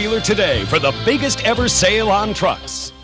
dealer today for the biggest ever sale on trucks.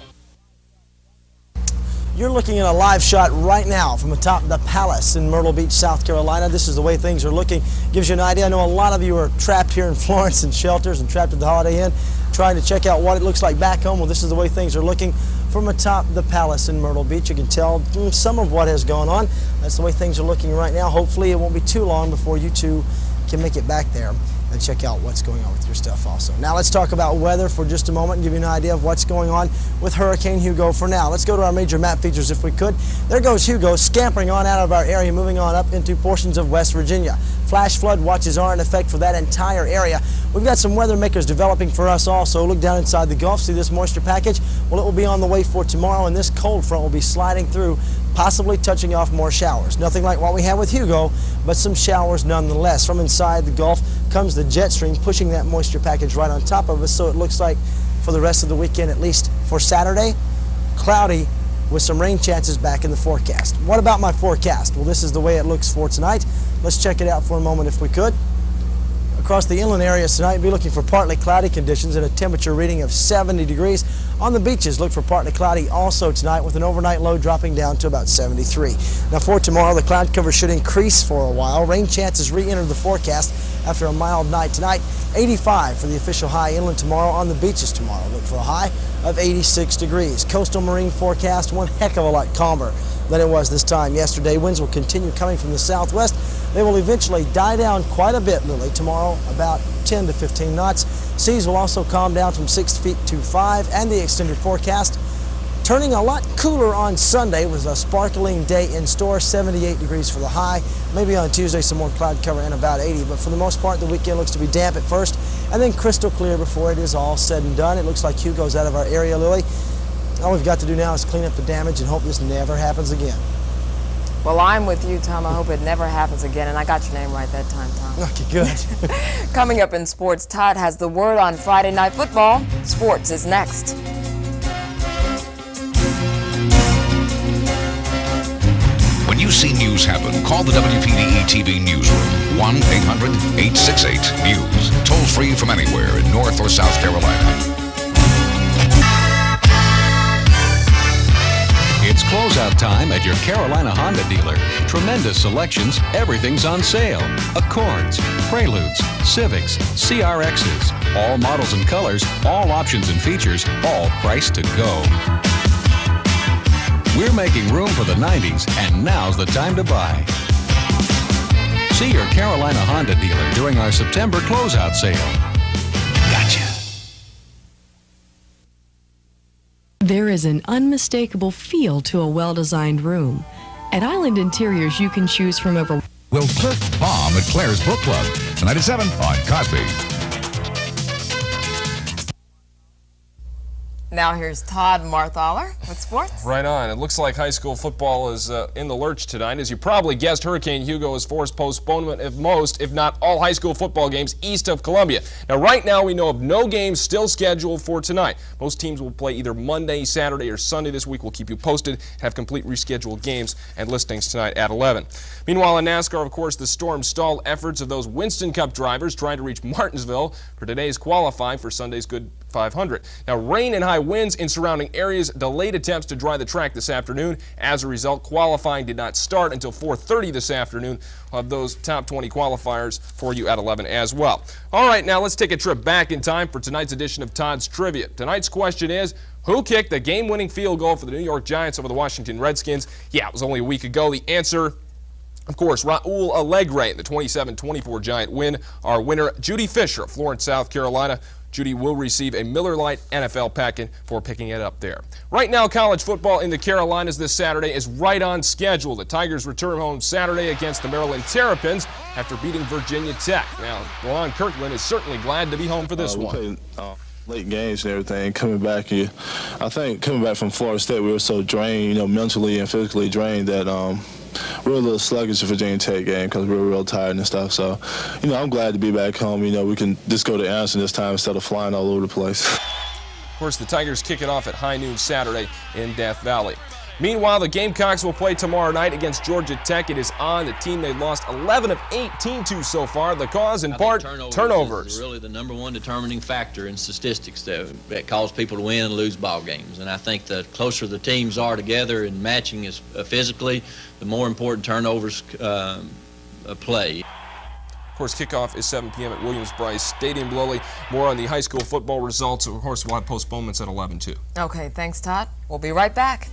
You're looking at a live shot right now from atop the Palace in Myrtle Beach, South Carolina. This is the way things are looking. Gives you an idea. I know a lot of you are trapped here in Florence in shelters and trapped at the Holiday Inn trying to check out what it looks like back home. Well, this is the way things are looking from atop the Palace in Myrtle Beach. You can tell some of what has gone on. That's the way things are looking right now. Hopefully it won't be too long before you two can make it back there and check out what's going on with your stuff also. Now let's talk about weather for just a moment and give you an idea of what's going on with Hurricane Hugo for now. Let's go to our major map features if we could. There goes Hugo scampering on out of our area, moving on up into portions of West Virginia. Flash flood watches are in effect for that entire area. We've got some weather makers developing for us also. Look down inside the Gulf, see this moisture package? Well, it will be on the way for tomorrow, and this cold front will be sliding through, possibly touching off more showers. Nothing like what we had with Hugo, but some showers nonetheless. From inside the Gulf comes the jet stream pushing that moisture package right on top of us, so it looks like for the rest of the weekend, at least for Saturday, cloudy with some rain chances back in the forecast. What about my forecast? Well, this is the way it looks for tonight. Let's check it out for a moment if we could. Across the inland areas tonight, be looking for partly cloudy conditions and a temperature reading of 70 degrees. On the beaches, look for partly cloudy also tonight with an overnight low dropping down to about 73. Now for tomorrow, the cloud cover should increase for a while. Rain chances re-enter the forecast after a mild night tonight. 85 for the official high inland tomorrow. On the beaches tomorrow, look for a high of 86 degrees. Coastal marine forecast, one heck of a lot calmer than it was this time yesterday. Winds will continue coming from the southwest. They will eventually die down quite a bit, Lily. Tomorrow, about 10 to 15 knots. Seas will also calm down from 6 feet to 5, and the extended forecast turning a lot cooler on Sunday with a sparkling day in store. 78 degrees for the high. Maybe on Tuesday some more cloud cover and about 80, but for the most part the weekend looks to be damp at first and then crystal clear before it is all said and done. It looks like Hugo's out of our area, Lily. All we've got to do now is clean up the damage and hope this never happens again. Well, I'm with you, Tom. I hope it never happens again, and I got your name right that time, Tom. Okay, good. Coming up in sports, Todd has the word on Friday Night Football. Sports is next. When you see news happen, call the Wpde TV newsroom, 1-800-868-NEWS. Toll free from anywhere in North or South Carolina. It's closeout time at your Carolina Honda dealer. Tremendous selections, everything's on sale. Accords, Preludes, Civics, CRXs, all models and colors, all options and features, all priced to go. We're making room for the 90s, and now's the time to buy. See your Carolina Honda dealer during our September closeout sale. Gotcha. There is an unmistakable feel to a well-designed room. At Island Interiors, you can choose from over... Will Cliff bomb at Claire's Book Club tonight at 7 on Cosby. Now here's Todd Marthaler with sports. Right on. It looks like high school football is in the lurch tonight. As you probably guessed, Hurricane Hugo has forced postponement of most, if not all, high school football games east of Columbia. Now, right now, we know of no games still scheduled for tonight. Most teams will play either Monday, Saturday, or Sunday this week. We'll keep you posted, have complete rescheduled games and listings tonight at 11. Meanwhile, in NASCAR, of course, the storm stalled efforts of those Winston Cup drivers trying to reach Martinsville for today's qualifying for Sunday's Good 500. Now, rain and high winds in surrounding areas delayed attempts to dry the track this afternoon. As a result, qualifying did not start until 4:30 this afternoon. We'll have those top 20 qualifiers for you at 11 as well. All right, now let's take a trip back in time for tonight's edition of Todd's Trivia. Tonight's question is, who kicked the game-winning field goal for the New York Giants over the Washington Redskins? Yeah, it was only a week ago. The answer, of course, Raul Alegre, the 27-24 Giant win. Our winner, Judy Fisher of Florence, South Carolina. Judy will receive a Miller Lite NFL packet for picking it up there. Right now, college football in the Carolinas this Saturday is right on schedule. The Tigers return home Saturday against the Maryland Terrapins after beating Virginia Tech. Now, Ron Kirkland is certainly glad to be home for this one. Late games and everything, coming back here. I think coming back from Florida State, we were so drained, mentally and physically drained that we were a little sluggish in Virginia Tech game because we were real tired and stuff. So, I'm glad to be back home. We can just go to Anderson this time instead of flying all over the place. Of course, the Tigers kick it off at high noon Saturday in Death Valley. Meanwhile, the Gamecocks will play tomorrow night against Georgia Tech. It is on. The team they lost 11 of 18 to so far. The cause, in part, turnovers. Is really the number one determining factor in statistics that cause people to win and lose ball games. And I think the closer the teams are together and matching is physically, the more important turnovers play. Of course, kickoff is 7 p.m. at Williams-Brice Stadium. Lily, more on the high school football results. Of course, we'll have postponements at 11, too. Okay, thanks, Todd. We'll be right back.